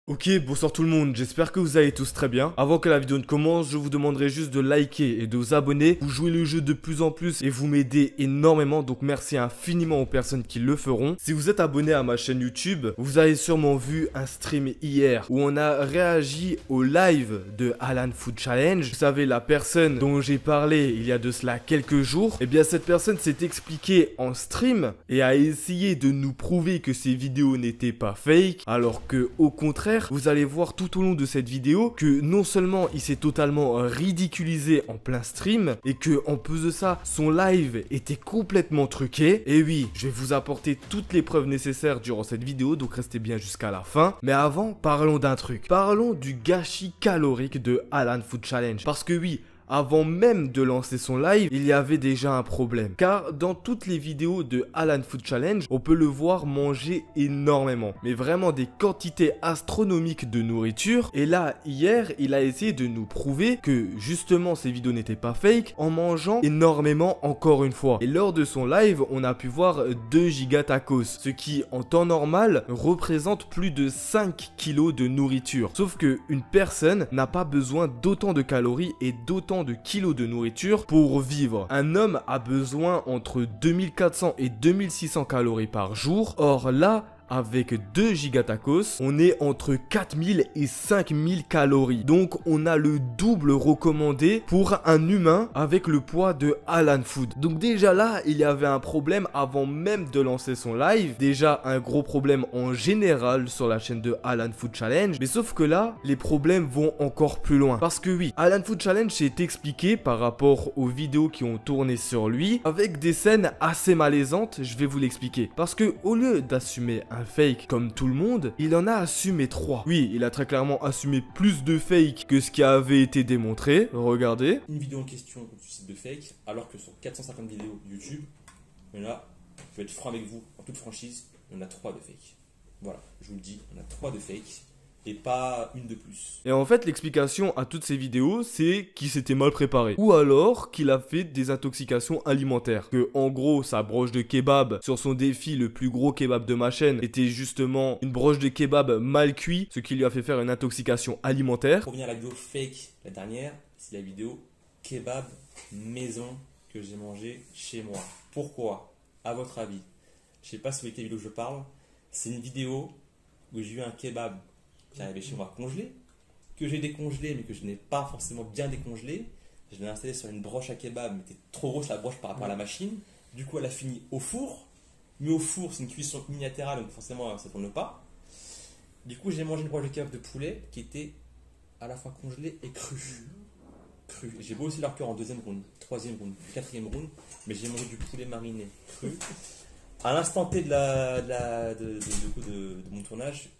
Ok, bonsoir tout le monde, j'espère que vous allez tous très bien. Avant que la vidéo ne commence, je vous demanderai juste de liker et de vous abonner. Vous jouez le jeu de plus en plus et vous m'aidez énormément, donc merci infiniment aux personnes qui le feront. Si vous êtes abonné à ma chaîne YouTube, vous avez sûrement vu un stream hier où on a réagi au live de Alan Food Challenge. Vous savez, la personne dont j'ai parlé il y a de cela quelques jours, eh bien cette personne s'est expliquée en stream et a essayé de nous prouver que ces vidéos n'étaient pas fake, alors que au contraire, vous allez voir tout au long de cette vidéo que non seulement il s'est totalement ridiculisé en plein stream et que en plus de ça, son live était complètement truqué. Et oui, je vais vous apporter toutes les preuves nécessaires durant cette vidéo, donc restez bien jusqu'à la fin. Mais avant, parlons d'un truc. Parlons du gâchis calorique de Alan Food Challenge. Parce que oui, avant même de lancer son live, il y avait déjà un problème. Car dans toutes les vidéos de Alan Food Challenge, on peut le voir manger énormément. Mais vraiment des quantités astronomiques de nourriture. Et là, hier, il a essayé de nous prouver que justement ces vidéos n'étaient pas fake en mangeant énormément encore une fois. Et lors de son live, on a pu voir 2 gigatacos. Ce qui, en temps normal, représente plus de 5 kilos de nourriture. Sauf que une personne n'a pas besoin d'autant de calories et d'autant de kilos de nourriture pour vivre. Un homme a besoin entre 2400 et 2600 calories par jour. Or là, avec 2 gigatacos, on est entre 4000 et 5000 calories. Donc on a le double recommandé pour un humain avec le poids de Alan Food. Donc déjà là, il y avait un problème avant même de lancer son live. Déjà un gros problème en général sur la chaîne de Alan Food Challenge. Mais sauf que là, les problèmes vont encore plus loin. Parce que oui, Alan Food Challenge s'est expliqué par rapport aux vidéos qui ont tourné sur lui avec des scènes assez malaisantes. Je vais vous l'expliquer. Parce que au lieu d'assumer un fake comme tout le monde, il en a assumé 3. Oui, il a très clairement assumé plus de fake que ce qui avait été démontré. Regardez. Une vidéo en question au site de fake, alors que sur 450 vidéos YouTube, il y en a, je vais être franc avec vous, en toute franchise, il y en a 3 de fake. Voilà, je vous le dis, il y en a 3 de fake. Et pas une de plus. Et en fait, l'explication à toutes ces vidéos, c'est qu'il s'était mal préparé. Ou alors qu'il a fait des intoxications alimentaires. Que en gros, sa broche de kebab sur son défi le plus gros kebab de ma chaîne était justement une broche de kebab mal cuit, ce qui lui a fait faire une intoxication alimentaire. Pour revenir à la vidéo fake, la dernière, c'est la vidéo kebab maison que j'ai mangé chez moi. Pourquoi? À votre avis? Je sais pas si vous voyez quelle vidéo je parle. C'est une vidéo où j'ai eu un kebab qui arrivait chez moi congelé, que j'ai décongelé mais que je n'ai pas forcément bien décongelé. Je l'ai installé sur une broche à kebab, mais c'était trop grosse la broche par rapport à la machine. Du coup elle a fini au four, mais au four c'est une cuisson unilatérale donc forcément ça ne tourne pas. Du coup j'ai mangé une broche de kebab de poulet qui était à la fois congelée et crue. J'ai beau aussi leur cœur en 2e round, 3e round, 4e round, mais j'ai mangé du poulet mariné cru. À l'instant T de mon tournage,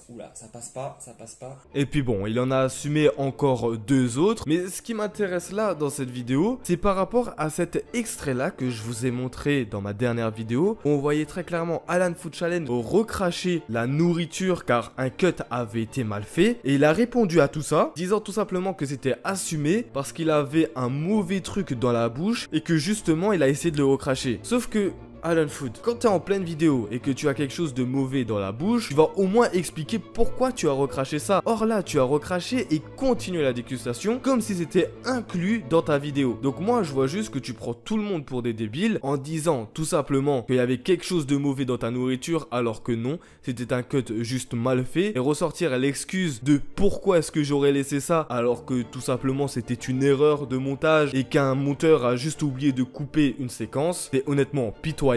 oula, ça passe pas, ça passe pas. Et puis bon, il en a assumé encore 2 autres. Mais ce qui m'intéresse là dans cette vidéo, c'est par rapport à cet extrait là que je vous ai montré dans ma dernière vidéo. Où on voyait très clairement Alan Food Challenge recracher la nourriture car un cut avait été mal fait. Et il a répondu à tout ça, disant tout simplement que c'était assumé parce qu'il avait un mauvais truc dans la bouche et que justement il a essayé de le recracher. Sauf que Alan Food, quand tu es en pleine vidéo et que tu as quelque chose de mauvais dans la bouche, tu vas au moins expliquer pourquoi tu as recraché ça. Or là, tu as recraché et continué la dégustation comme si c'était inclus dans ta vidéo. Donc moi, je vois juste que tu prends tout le monde pour des débiles en disant tout simplement qu'il y avait quelque chose de mauvais dans ta nourriture alors que non, c'était un cut juste mal fait et ressortir l'excuse de pourquoi est-ce que j'aurais laissé ça alors que tout simplement c'était une erreur de montage et qu'un monteur a juste oublié de couper une séquence. C'est honnêtement pitoyable.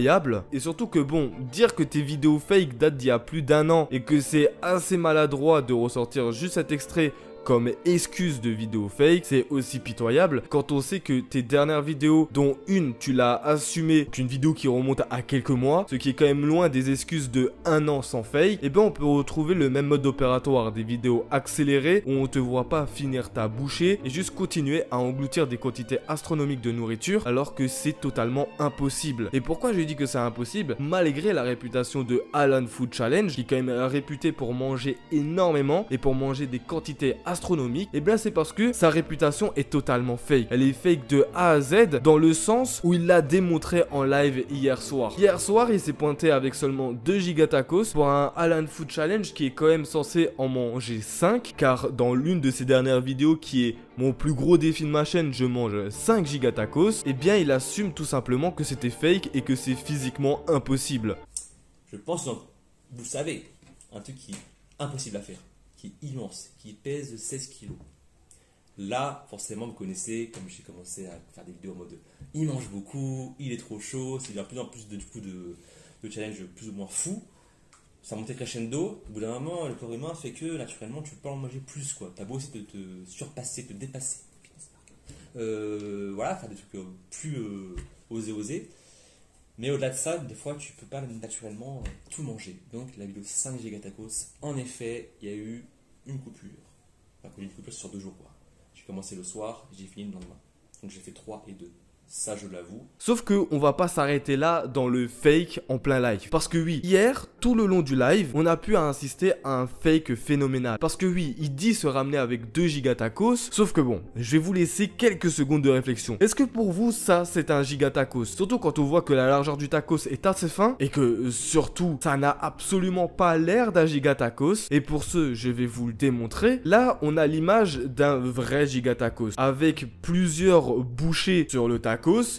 Et surtout que bon, dire que tes vidéos fake datent d'il y a plus d'1 an et que c'est assez maladroit de ressortir juste cet extrait comme excuse de vidéo fake, c'est aussi pitoyable quand on sait que tes dernières vidéos, dont une tu l'as assumé, qu'une vidéo qui remonte à quelques mois, ce qui est quand même loin des excuses de 1 an sans fake, et bien on peut retrouver le même mode opératoire, des vidéos accélérées où on te voit pas finir ta bouchée et juste continuer à engloutir des quantités astronomiques de nourriture alors que c'est totalement impossible. Et pourquoi je dis que c'est impossible? Malgré la réputation de Alan Food Challenge, qui est quand même réputé pour manger énormément et pour manger des quantités astronomiques astronomique, et bien c'est parce que sa réputation est totalement fake. Elle est fake de A à Z dans le sens où il l'a démontré en live hier soir. Hier soir, il s'est pointé avec seulement 2 gigatacos pour un Alan Food Challenge qui est quand même censé en manger 5, car dans l'une de ses dernières vidéos qui est mon plus gros défi de ma chaîne, je mange 5 gigatacos, et bien il assume tout simplement que c'était fake et que c'est physiquement impossible. Je pense donc, vous savez, un truc qui est impossible à faire, qui est immense, qui pèse 16 kilos. Là, forcément, vous connaissez, comme j'ai commencé à faire des vidéos en mode il mange beaucoup, il est trop chaud, c'est de plus en plus de challenges plus ou moins fous. Ça montait crescendo, au bout d'un moment, le corps humain fait que naturellement, tu peux en manger plus, quoi. T'as beau aussi te surpasser, te dépasser. Voilà, faire des trucs plus osés. Mais au-delà de ça, des fois, tu peux pas naturellement tout manger. Donc, la vidéo 5 gigatacos, en effet, il y a eu une coupure. Enfin, une coupure sur 2 jours, quoi. J'ai commencé le soir, j'ai fini le lendemain. Donc, j'ai fait 3 et 2. Ça, je l'avoue. Sauf que on va pas s'arrêter là dans le fake en plein live. Parce que oui, hier, tout le long du live, on a pu insister à un fake phénoménal. Parce que oui, il dit se ramener avec 2 gigatacos. Sauf que bon, je vais vous laisser quelques secondes de réflexion. Est-ce que pour vous, ça, c'est un gigatacos? Surtout quand on voit que la largeur du tacos est assez fin. Et que surtout, ça n'a absolument pas l'air d'un gigatacos. Et pour ce, je vais vous le démontrer. Là, on a l'image d'un vrai gigatacos. Avec plusieurs bouchées sur le tacos.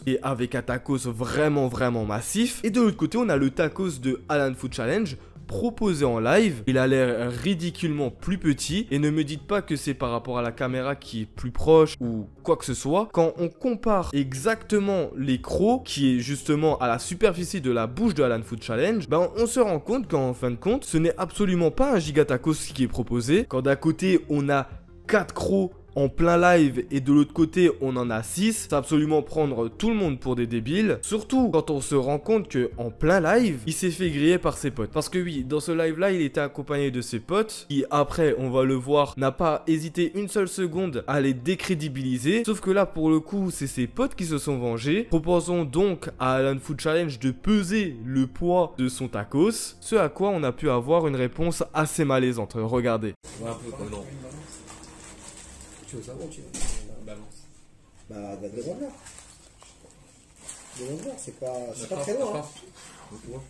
Et avec un tacos vraiment massif. Et de l'autre côté, on a le tacos de Alan Food Challenge proposé en live. Il a l'air ridiculement plus petit. Et ne me dites pas que c'est par rapport à la caméra qui est plus proche ou quoi que ce soit. Quand on compare exactement les crocs qui est justement à la superficie de la bouche de Alan Food Challenge, ben on se rend compte qu'en fin de compte, ce n'est absolument pas un gigatacos qui est proposé. Quand d'un côté, on a 4 crocs en plein live et de l'autre côté on en a 6, c'est absolument prendre tout le monde pour des débiles. Surtout quand on se rend compte que en plein live, il s'est fait griller par ses potes. Parce que oui, dans ce live là, il était accompagné de ses potes qui après, on va le voir, n'a pas hésité une seule seconde à les décrédibiliser. Sauf que là pour le coup, c'est ses potes qui se sont vengés. Proposons donc à Alan Food Challenge de peser le poids de son tacos. Ce à quoi on a pu avoir une réponse assez malaisante. Regardez. Ouais, un peu comme non. Tu veux savoir, tu veux Balance. Bah, devant là. Devant là, c'est pas très loin. Hein.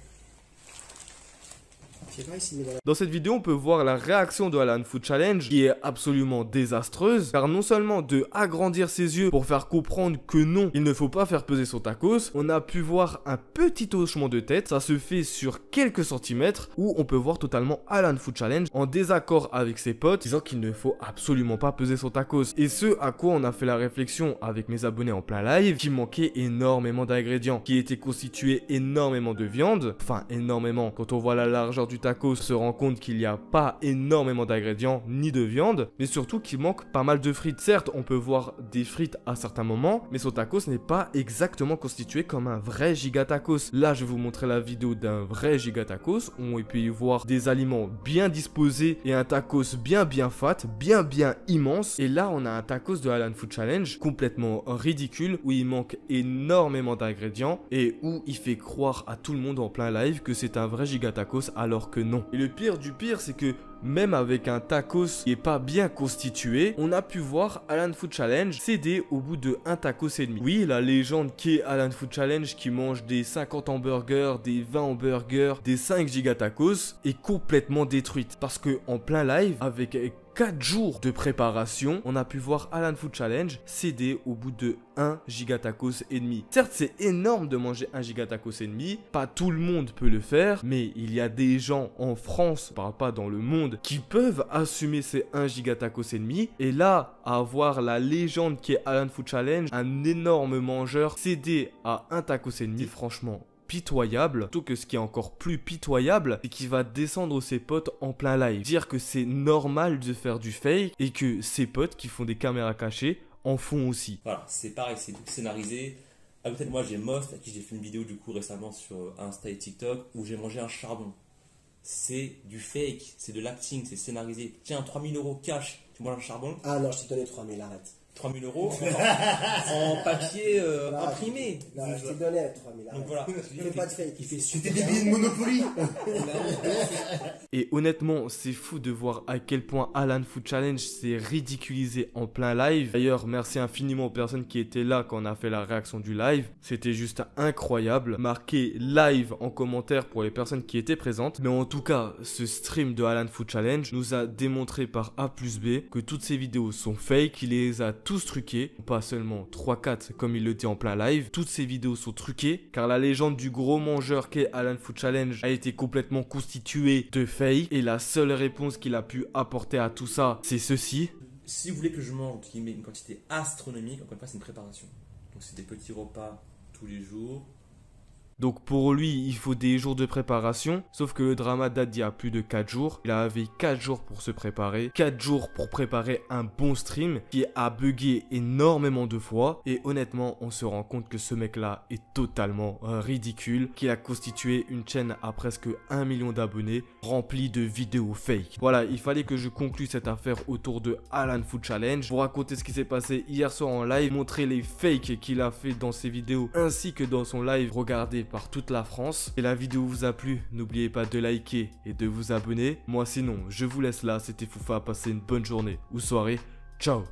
Dans cette vidéo, on peut voir la réaction de Alan Food Challenge qui est absolument désastreuse, car non seulement de agrandir ses yeux pour faire comprendre que non, il ne faut pas faire peser son tacos, on a pu voir un petit hochement de tête, ça se fait sur quelques centimètres, où on peut voir totalement Alan Food Challenge en désaccord avec ses potes, disant qu'il ne faut absolument pas peser son tacos. Et ce à quoi on a fait la réflexion avec mes abonnés en plein live, qu'il manquait énormément d'ingrédients, qui étaient constitués énormément de viande, enfin énormément, quand on voit la largeur du tacos, se rend compte qu'il n'y a pas énormément d'ingrédients ni de viande, mais surtout qu'il manque pas mal de frites. Certes, on peut voir des frites à certains moments, mais son tacos n'est pas exactement constitué comme un vrai gigatacos. Là, je vais vous montrer la vidéo d'un vrai gigatacos, où on peut y voir des aliments bien disposés et un tacos bien fat, bien immense. Et là, on a un tacos de Alan Food Challenge complètement ridicule, où il manque énormément d'ingrédients et où il fait croire à tout le monde en plein live que c'est un vrai gigatacos alors que non. Et le pire du pire, c'est que même avec un tacos qui est pas bien constitué, on a pu voir Alan Food Challenge céder au bout de un tacos et demi. Oui, la légende qui est Alan Food Challenge qui mange des 50 hamburgers, des 20 hamburgers, des 5 gigatacos est complètement détruite. Parce que en plein live, avec 4 jours de préparation, on a pu voir Alan Food Challenge céder au bout de 1 gigatacos et demi. Certes, c'est énorme de manger 1 gigatacos et demi, pas tout le monde peut le faire, mais il y a des gens en France, je parle pas dans le monde, qui peuvent assumer ces 1 gigatacos et demi. Et là, à voir la légende qui est Alan Food Challenge, un énorme mangeur céder à 1 tacos et demi, franchement pitoyable. Surtout que ce qui est encore plus pitoyable, c'est qu'il va descendre ses potes en plein live. Dire que c'est normal de faire du fake et que ses potes qui font des caméras cachées en font aussi. Voilà, c'est pareil, c'est tout scénarisé. À côté de moi, j'ai Most, à qui j'ai fait une vidéo du coup récemment sur Insta et TikTok, où j'ai mangé un charbon. C'est du fake, c'est de l'acting, c'est scénarisé. Tiens, 3000 € cash, tu manges un charbon. Ah non, je t'ai donné 3000, arrête. 3000 € en papier imprimé. Là, je t'ai donné 3000. Donc voilà. Il fait pas de fake. C'était des billets de Monopoly. Et honnêtement, c'est fou de voir à quel point Alan Food Challenge s'est ridiculisé en plein live. D'ailleurs, merci infiniment aux personnes qui étaient là quand on a fait la réaction du live. C'était juste incroyable. Marquez live en commentaire pour les personnes qui étaient présentes. Mais en tout cas, ce stream de Alan Food Challenge nous a démontré par A plus B que toutes ces vidéos sont fake, qu'il les a tous truqués. Pas seulement 3-4 comme il le dit en plein live. Toutes ces vidéos sont truquées car la légende du gros mangeur qu'est Alan Food Challenge a été complètement constituée de fake. Et la seule réponse qu'il a pu apporter à tout ça, c'est ceci. Si vous voulez que je mange une quantité astronomique, encore une fois, c'est une préparation. Donc c'est des petits repas tous les jours. Donc pour lui, il faut des jours de préparation, sauf que le drama date d'il y a plus de 4 jours. Il avait 4 jours pour se préparer, 4 jours pour préparer un bon stream qui a bugué énormément de fois. Et honnêtement, on se rend compte que ce mec-là est totalement ridicule, qu'il a constitué une chaîne à presque 1 million d'abonnés, remplie de vidéos fake. Voilà, il fallait que je conclue cette affaire autour de Alan Food Challenge, pour raconter ce qui s'est passé hier soir en live, montrer les fakes qu'il a fait dans ses vidéos, ainsi que dans son live regardé par toute la France. Et la vidéo vous a plu, n'oubliez pas de liker et de vous abonner. Moi sinon, je vous laisse là, c'était Foufa, passez une bonne journée ou soirée. Ciao.